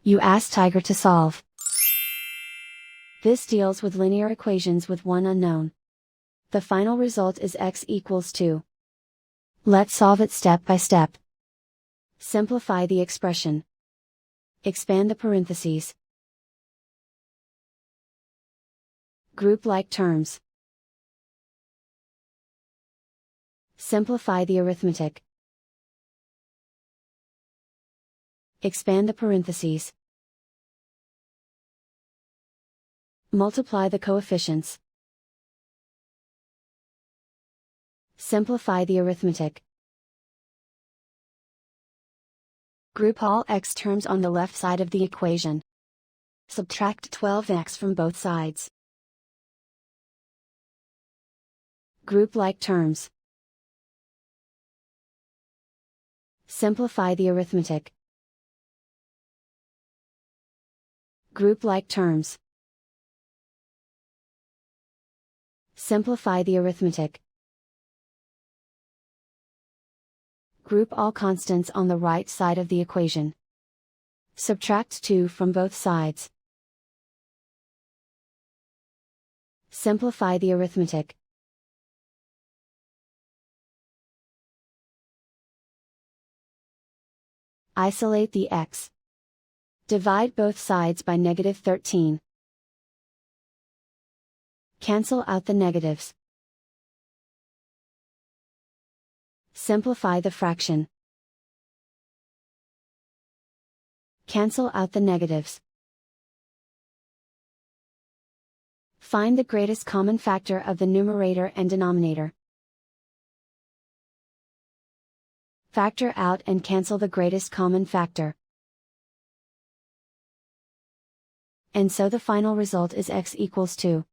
You ask Tiger to solve. This deals with linear equations with one unknown. The final result is x equals 2. Let's solve it step by step. Simplify the expression. Expand the parentheses. Group like terms. Simplify the arithmetic. Expand the parentheses. Multiply the coefficients. Simplify the arithmetic. Group all x terms on the left side of the equation. Subtract 12x from both sides. Group like terms. Simplify the arithmetic. Group like terms. Simplify the arithmetic. Group all constants on the right side of the equation. Subtract 2 from both sides. Simplify the arithmetic. Isolate the x. Divide both sides by -13. Cancel out the negatives. Simplify the fraction. Cancel out the negatives. Find the greatest common factor of the numerator and denominator. Factor out and cancel the greatest common factor. And so the final result is x equals 2.